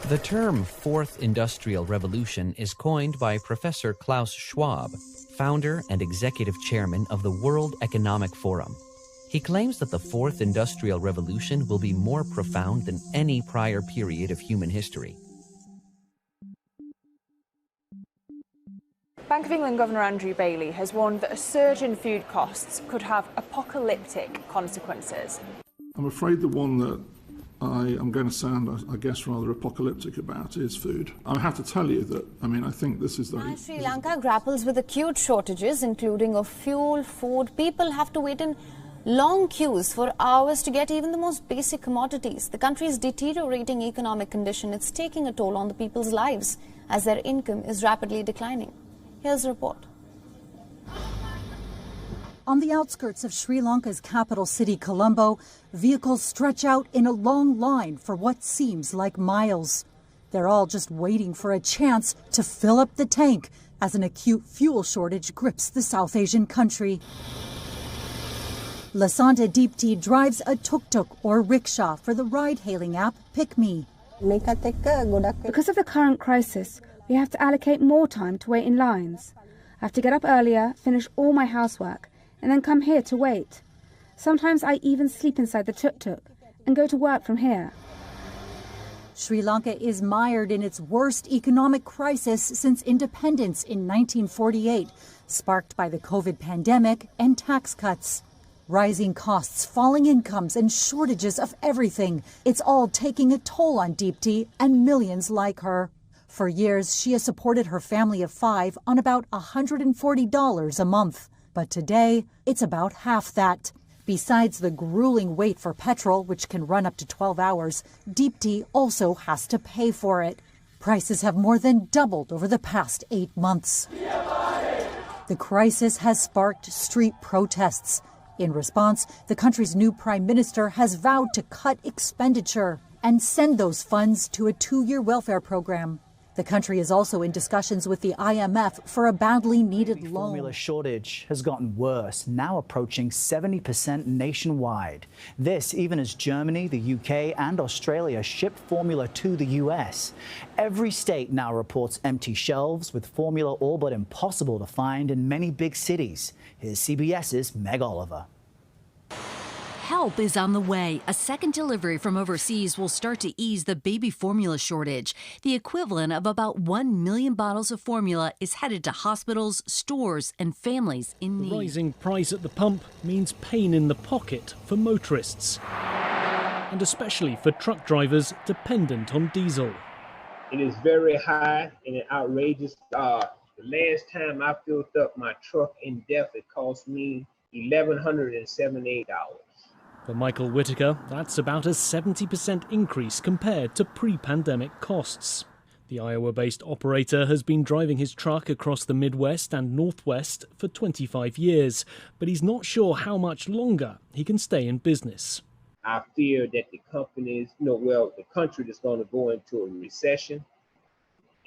The term Fourth Industrial Revolution is coined by Professor Klaus Schwab, founder and executive chairman of the World Economic Forum. He claims that the Fourth Industrial Revolution will be more profound than any prior period of human history. Bank of England Governor Andrew Bailey has warned that a surge in food costs could have apocalyptic consequences. I'm afraid the one that I am going to sound, I guess, rather apocalyptic about is food. I have to tell you that, I think this is the... As Sri Lanka grapples with acute shortages, including of fuel, food, people have to wait in long queues for hours to get even the most basic commodities. The country's deteriorating economic condition is taking a toll on the people's lives as their income is rapidly declining. Here's a report. On the outskirts of Sri Lanka's capital city, Colombo, vehicles stretch out in a long line for what seems like miles. They're all just waiting for a chance to fill up the tank as an acute fuel shortage grips the South Asian country. Lasanta Deepti drives a tuk-tuk or rickshaw for the ride-hailing app PickMe. Because of the current crisis, we have to allocate more time to wait in lines. I have to get up earlier, finish all my housework, and then come here to wait. Sometimes I even sleep inside the tuk-tuk and go to work from here. Sri Lanka is mired in its worst economic crisis since independence in 1948, sparked by the COVID pandemic and tax cuts. Rising costs, falling incomes, and shortages of everything. It's all taking a toll on Deepti and millions like her. For years, she has supported her family of 5 on about $140 a month. But today, it's about half that. Besides the grueling wait for petrol, which can run up to 12 hours, Deepti also has to pay for it. Prices have more than doubled over the past 8 months. The crisis has sparked street protests. In response, the country's new prime minister has vowed to cut expenditure and send those funds to a 2-year welfare program. The country is also in discussions with the IMF for a badly needed loan. The formula shortage has gotten worse, now approaching 70% nationwide. This even as Germany, the UK and Australia ship formula to the US. Every state now reports empty shelves, with formula all but impossible to find in many big cities. Here's CBS's Meg Oliver. Help is on the way. A second delivery from overseas will start to ease the baby formula shortage. The equivalent of about 1 million bottles of formula is headed to hospitals, stores, and families in need. The rising price at the pump means pain in the pocket for motorists, and especially for truck drivers dependent on diesel. It is very high and outrageous. The last time I filled up my truck in depth, it cost me $1,178. For Michael Whitaker, that's about a 70% increase compared to pre-pandemic costs. The Iowa-based operator has been driving his truck across the Midwest and Northwest for 25 years, but he's not sure how much longer he can stay in business. I fear that the companies, the country is going to go into a recession,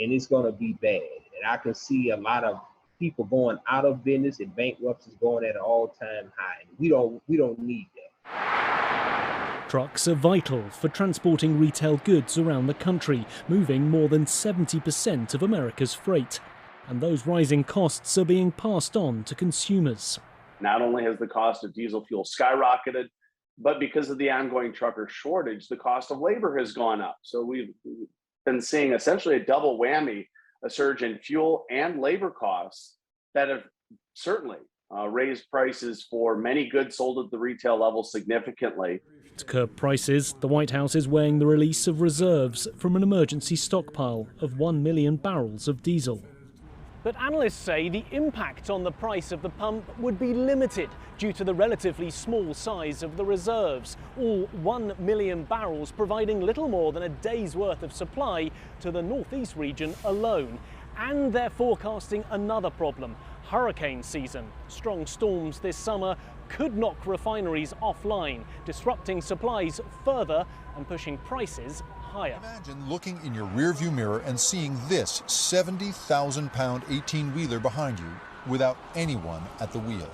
and it's going to be bad. And I can see a lot of people going out of business and bankruptcies going at an all-time high. And we don't need that. Trucks are vital for transporting retail goods around the country, moving more than 70% of America's freight. And those rising costs are being passed on to consumers. Not only has the cost of diesel fuel skyrocketed, but because of the ongoing trucker shortage, the cost of labor has gone up. So we've been seeing essentially a double whammy, a surge in fuel and labor costs that have certainly raised prices for many goods sold at the retail level significantly. To curb prices, the White House is weighing the release of reserves from an emergency stockpile of 1 million barrels of diesel. But analysts say the impact on the price of the pump would be limited due to the relatively small size of the reserves, all 1 million barrels providing little more than a day's worth of supply to the northeast region alone. And they're forecasting another problem: hurricane season. Strong storms this summer could knock refineries offline, disrupting supplies further and pushing prices higher. Imagine looking in your rearview mirror and seeing this 70,000-pound 18-wheeler behind you without anyone at the wheel.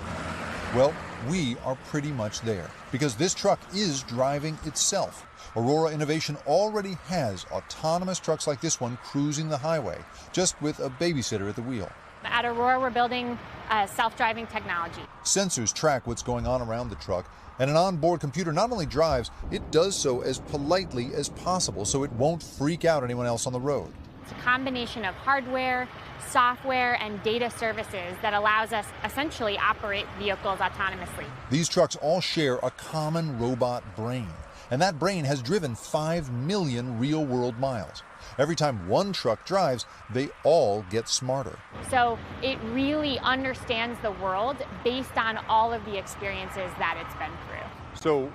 Well, we are pretty much there, because this truck is driving itself. Aurora Innovation already has autonomous trucks like this one cruising the highway, just with a babysitter at the wheel. At Aurora, we're building self-driving technology. Sensors track what's going on around the truck, and an onboard computer not only drives, it does so as politely as possible so it won't freak out anyone else on the road. It's a combination of hardware, software, and data services that allows us essentially operate vehicles autonomously. These trucks all share a common robot brain, and that brain has driven 5 million real-world miles. Every time one truck drives, they all get smarter. So it really understands the world based on all of the experiences that it's been through. So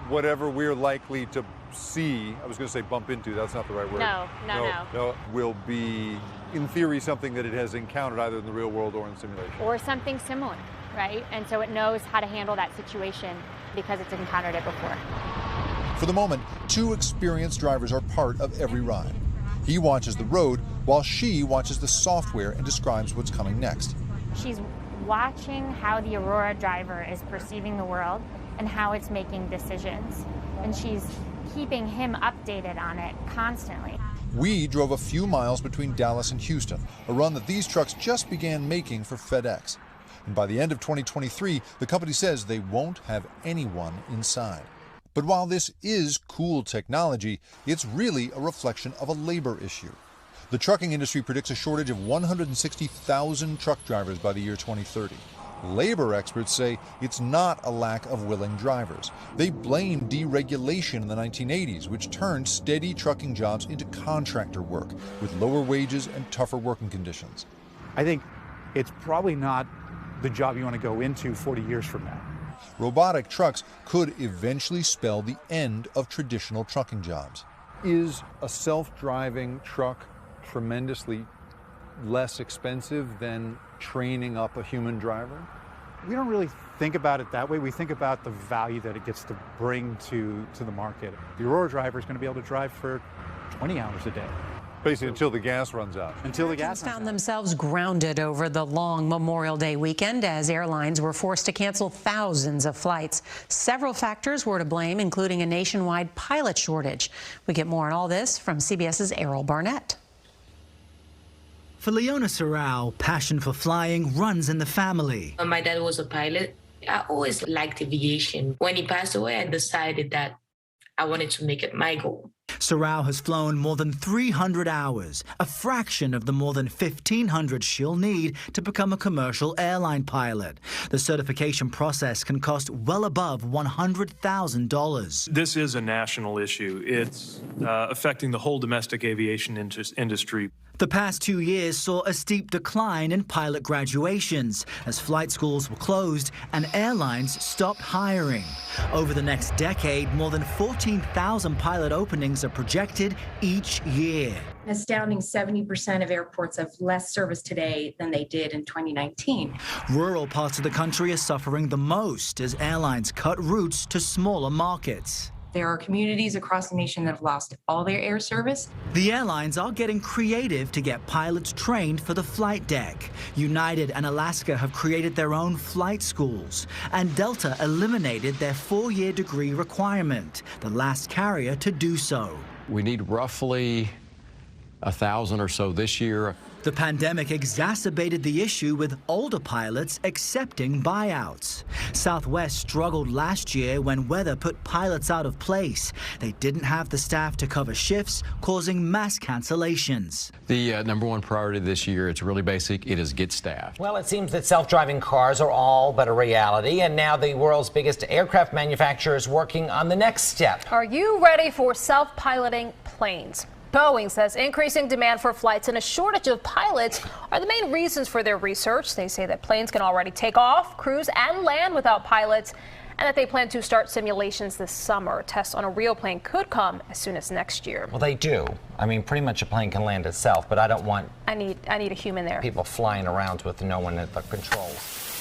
whatever we're likely to see, I was going to say bump into, that's not the right word. No. Will be, in theory, something that it has encountered either in the real world or in simulation. Or something similar, right? And so it knows how to handle that situation because it's encountered it before. For the moment, 2 experienced drivers are part of every ride. He watches the road while she watches the software and describes what's coming next. She's watching how the Aurora driver is perceiving the world and how it's making decisions. And she's keeping him updated on it constantly. We drove a few miles between Dallas and Houston, a run that these trucks just began making for FedEx. And by the end of 2023, the company says they won't have anyone inside. But while this is cool technology, it's really a reflection of a labor issue. The trucking industry predicts a shortage of 160,000 truck drivers by the year 2030. Labor experts say it's not a lack of willing drivers. They blame deregulation in the 1980s, which turned steady trucking jobs into contractor work with lower wages and tougher working conditions. I think it's probably not the job you want to go into 40 years from now. Robotic trucks could eventually spell the end of traditional trucking jobs. Is a self-driving truck tremendously less expensive than training up a human driver? We don't really think about it that way. We think about the value that it gets to bring to the market. The Aurora driver is going to be able to drive for 20 hours a day. Basically until the gas runs out. Until the gas found themselves grounded over the long Memorial Day weekend as airlines were forced to cancel thousands of flights. Several factors were to blame, including a nationwide pilot shortage. We get more on all this from CBS's Errol Barnett. For Leona Sorrell, passion for flying runs in the family. My dad was a pilot. I always liked aviation. When he passed away, I decided that I wanted to make it my goal. Sorrell has flown more than 300 hours, a fraction of the more than 1,500 she'll need to become a commercial airline pilot. The certification process can cost well above $100,000. This is a national issue. It's affecting the whole domestic aviation industry. The past 2 years saw a steep decline in pilot graduations as flight schools were closed and airlines stopped hiring. Over the next decade, more than 14,000 pilot openings are projected each year. An astounding 70% of airports have less service today than they did in 2019. Rural parts of the country are suffering the most as airlines cut routes to smaller markets. There are communities across the nation that have lost all their air service. The airlines are getting creative to get pilots trained for the flight deck. United and Alaska have created their own flight schools, and Delta eliminated their 4-year degree requirement, the last carrier to do so. We need roughly 1,000 or so this year. The pandemic exacerbated the issue with older pilots accepting buyouts. Southwest struggled last year when weather put pilots out of place. They didn't have the staff to cover shifts, causing mass cancellations. The number one priority this year, it's really basic, it is get staff. Well, it seems that self-driving cars are all but a reality, and now the world's biggest aircraft manufacturer is working on the next step. Are you ready for self-piloting planes? Boeing says increasing demand for flights and a shortage of pilots are the main reasons for their research. They say that planes can already take off, cruise, and land without pilots, and that they plan to start simulations this summer. Tests on a real plane could come as soon as next year. Well, they do. I mean, pretty much a plane can land itself, but I don't want I need a human there. People flying around with no one at the controls.